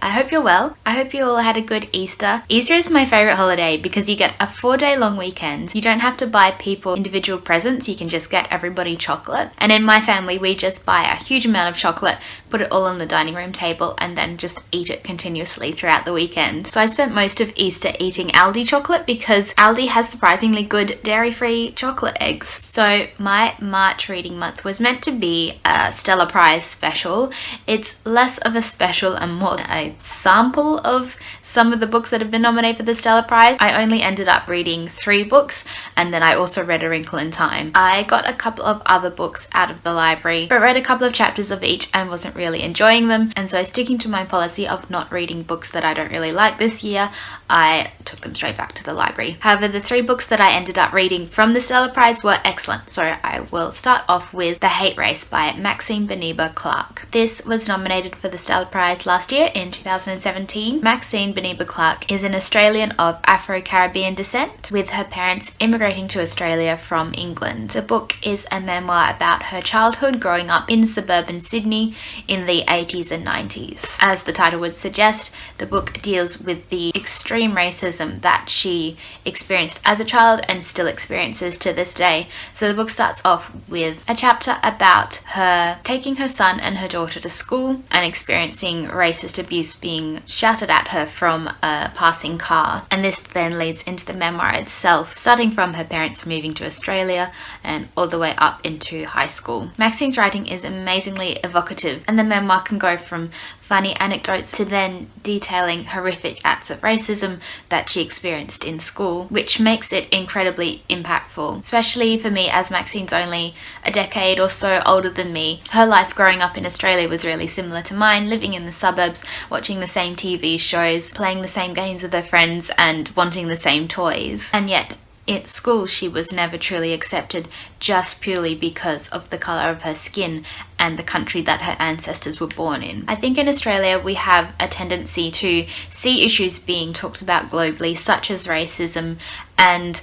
I hope you're well. I hope you all had a good Easter. Easter is my favorite holiday because you get a 4-day long weekend. You don't have to buy people individual presents, you can just get everybody chocolate. And in my family, we just buy a huge amount of chocolate, put it all on the dining room table, and then just eat it continuously throughout the weekend. So I spent most of Easter eating Aldi chocolate because Aldi has surprisingly good dairy-free chocolate eggs. So my March reading month was meant to be a Stella Prize special. It's less of a special and more a sample of some of the books that have been nominated for the Stella Prize. I only ended up reading 3 books, and then I also read A Wrinkle in Time. I got a couple of other books out of the library, but read a couple of chapters of each and wasn't really enjoying them, and so sticking to my policy of not reading books that I don't really like this year, I took them straight back to the library. However, the 3 books that I ended up reading from the Stella Prize were excellent, so I will start off with The Hate Race by Maxine, Beneba, Clarke. This was nominated for the Stella Prize last year in 2017. Maxine Clarke is an Australian of Afro-Caribbean descent, with her parents immigrating to Australia from England. The book is a memoir about her childhood growing up in suburban Sydney in the 80s and 90s. As the title would suggest, the book deals with the extreme racism that she experienced as a child and still experiences to this day. So the book starts off with a chapter about her taking her son and her daughter to school and experiencing racist abuse being shouted at her from a passing car, and this then leads into the memoir itself, starting from her parents moving to Australia and all the way up into high school. Maxine's writing is amazingly evocative, and the memoir can go from funny anecdotes to then detailing horrific acts of racism that she experienced in school, which makes it incredibly impactful, especially for me as Maxine's only a decade or so older than me. Her life growing up in Australia was really similar to mine, living in the suburbs, watching the same TV shows, playing the same games with her friends and wanting the same toys. And yet at school she was never truly accepted just purely because of the colour of her skin and the country that her ancestors were born in. I think in Australia we have a tendency to see issues being talked about globally, such as racism, and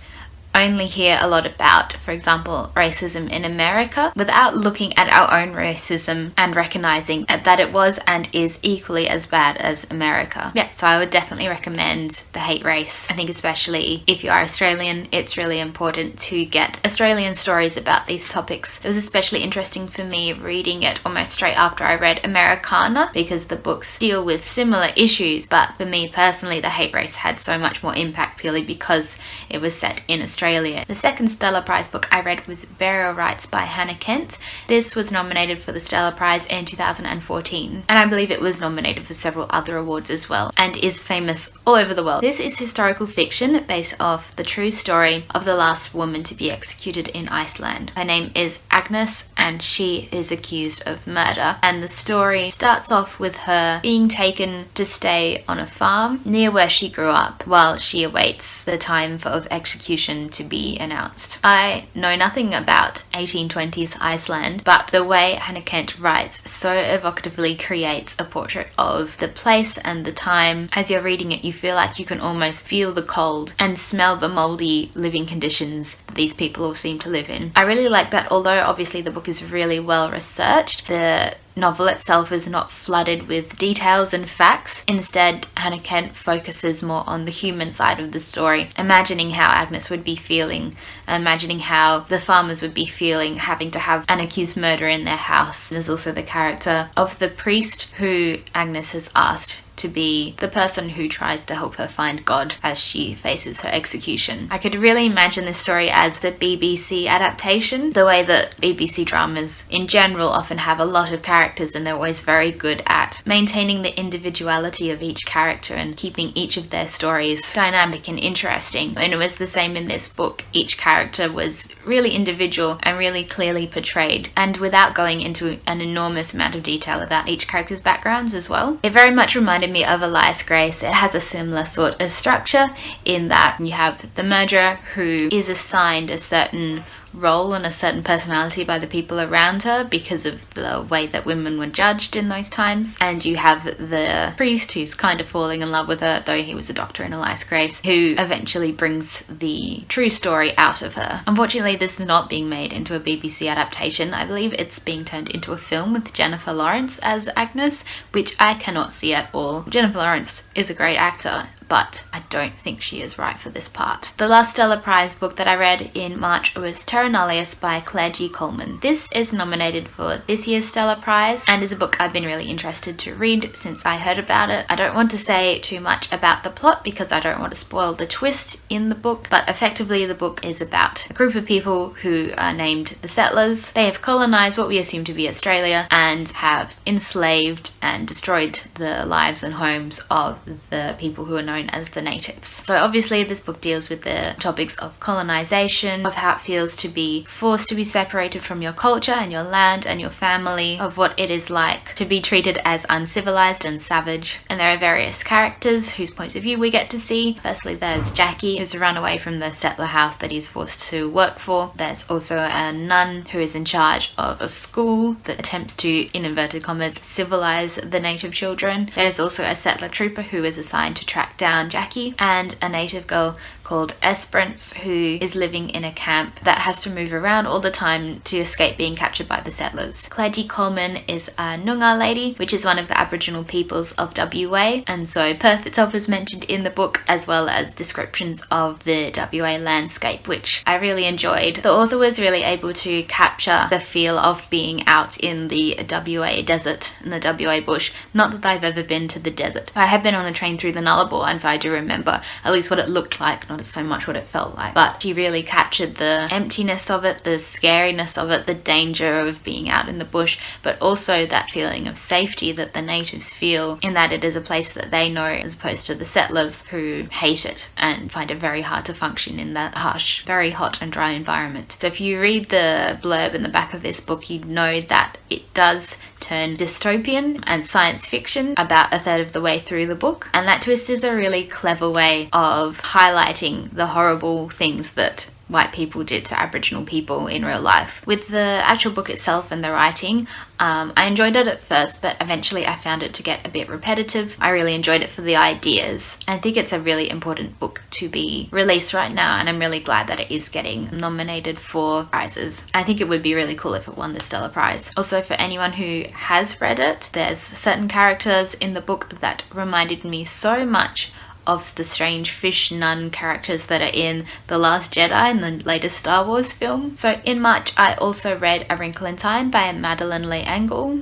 only hear a lot about, for example, racism in America, without looking at our own racism and recognizing that it was and is equally as bad as America. Yeah, so I would definitely recommend The Hate Race. I think especially if you are Australian, it's really important to get Australian stories about these topics. It was especially interesting for me reading it almost straight after I read Americana, because the books deal with similar issues, but for me personally, The Hate Race had so much more impact purely because it was set in Australia. The second Stella Prize book I read was Burial Rites by Hannah Kent. This was nominated for the Stella Prize in 2014, and I believe it was nominated for several other awards as well, and is famous all over the world. This is historical fiction based off the true story of the last woman to be executed in Iceland. Her name is Agnes, and she is accused of murder, and the story starts off with her being taken to stay on a farm near where she grew up while she awaits the time of execution to be announced. I know nothing about 1820s Iceland, but the way Hannah Kent writes so evocatively creates a portrait of the place and the time. As you're reading it, you feel like you can almost feel the cold and smell the moldy living conditions that these people all seem to live in. I really like that, although obviously the book is really well researched, the novel itself is not flooded with details and facts. Instead, Hannah Kent focuses more on the human side of the story, imagining how Agnes would be feeling, imagining how the farmers would be feeling having to have an accused murderer in their house. There's also the character of the priest who Agnes has asked to be the person who tries to help her find God as she faces her execution. I could really imagine this story as a BBC adaptation, the way that BBC dramas in general often have a lot of characters and they're always very good at maintaining the individuality of each character and keeping each of their stories dynamic and interesting. And it was the same in this book. Each character was really individual and really clearly portrayed, and without going into an enormous amount of detail about each character's backgrounds as well. It very much reminded me of Elias Grace. It has a similar sort of structure in that you have the murderer who is assigned a certain role and a certain personality by the people around her because of the way that women were judged in those times. And you have the priest who's kind of falling in love with her, though he was a doctor in Elias Grace, who eventually brings the true story out of her. Unfortunately, this is not being made into a BBC adaptation. I believe it's being turned into a film with Jennifer Lawrence as Agnes, which I cannot see at all. Jennifer Lawrence is a great actor, but I don't think she is right for this part. The last Stella Prize book that I read in March was Taryn Elias by Clarke Coleman. This is nominated for this year's Stella Prize and is a book I've been really interested to read since I heard about it. I don't want to say too much about the plot because I don't want to spoil the twist in the book, but effectively the book is about a group of people who are named the settlers. They have colonized what we assume to be Australia and have enslaved and destroyed the lives and homes of the people who are known as the natives. So obviously this book deals with the topics of colonization, of how it feels to be forced to be separated from your culture and your land and your family, of what it is like to be treated as uncivilized and savage. And there are various characters whose point of view we get to see. Firstly, there's Jackie, who's run away from the settler house that he's forced to work for. There's also a nun who is in charge of a school that attempts to, in inverted commas, civilize the native children. There's also a settler trooper who is assigned to track down Jackie, and a native girl called Esperance who is living in a camp that has to move around all the time to escape being captured by the settlers. Clarke Coleman is a Noongar lady, which is one of the Aboriginal peoples of WA, and so Perth itself is mentioned in the book, as well as descriptions of the WA landscape, which I really enjoyed. The author was really able to capture the feel of being out in the WA desert and the WA bush. Not that I've ever been to the desert. I have been on a train through the Nullarbor, and so I do remember at least what it looked like, not so much what it felt like. But she really captured the emptiness of it, the scariness of it, the danger of being out in the bush, but also that feeling of safety that the natives feel in that it is a place that they know, as opposed to the settlers who hate it and find it very hard to function in that harsh, very hot and dry environment. So if you read the blurb in the back of this book, you know that it does turn dystopian and science fiction about a third of the way through the book, and that twist is a really clever way of highlighting the horrible things that white people did to Aboriginal people in real life. With the actual book itself and the writing, I enjoyed it at first, but eventually I found it to get a bit repetitive. I really enjoyed it for the ideas. I think it's a really important book to be released right now, and I'm really glad that it is getting nominated for prizes. I think it would be really cool if it won the Stella Prize. Also, for anyone who has read it, there's certain characters in the book that reminded me so much of the strange fish nun characters that are in The Last Jedi and the latest Star Wars film. So in March I also read A Wrinkle in Time by Madeleine.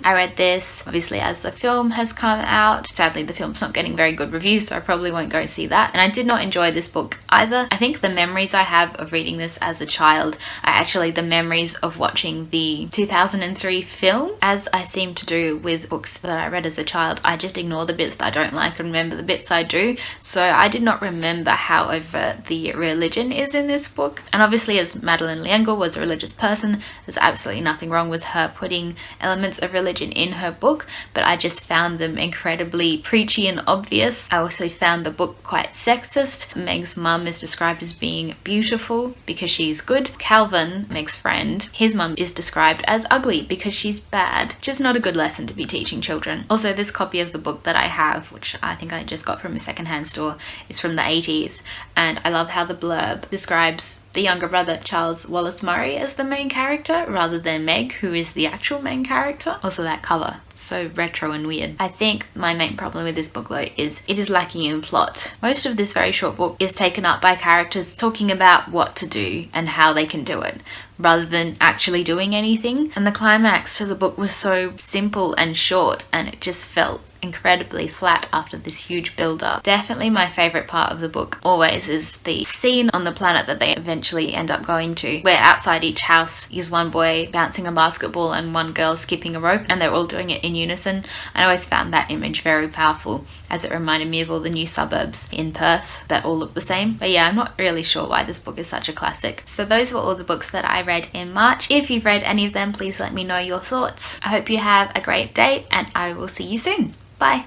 I read this obviously as the film has come out. Sadly the film's not getting very good reviews, so I probably won't go see that, and I did not enjoy this book either. I think the memories I have of reading this as a child are actually the memories of watching the 2003 film. As I seem to do with books that I read as a child, I just ignore the bits that I don't like and remember the bits I do. So I did not remember how overt the religion is in this book. And obviously, as Madeleine was a religious person, there's absolutely nothing wrong with her putting elements of religion in her book, but I just found them incredibly preachy and obvious. I also found the book quite sexist. Meg's mum is described as being beautiful because she's good. Calvin, Meg's friend, his mum is described as ugly because she's bad. Just not a good lesson to be teaching children. Also, this copy of the book that I have, which I think I just got from a secondhand store, is from the 80s, and I love how the blurb describes the younger brother Charles Wallace Murray as the main character rather than Meg, who is the actual main character. Also that cover, so retro and weird. I think my main problem with this book though is it is lacking in plot. Most of this very short book is taken up by characters talking about what to do and how they can do it, rather than actually doing anything. And the climax to the book was so simple and short, and it just felt incredibly flat after this huge build-up. Definitely my favourite part of the book always is the scene on the planet that they eventually end up going to, where outside each house is one boy bouncing a basketball and one girl skipping a rope, and they're all doing it in unison. I always found that image very powerful, as it reminded me of all the new suburbs in Perth that all look the same. But yeah, I'm not really sure why this book is such a classic. So those were all the books that I read in March. If you've read any of them, please let me know your thoughts. I hope you have a great day, and I will see you soon. Bye.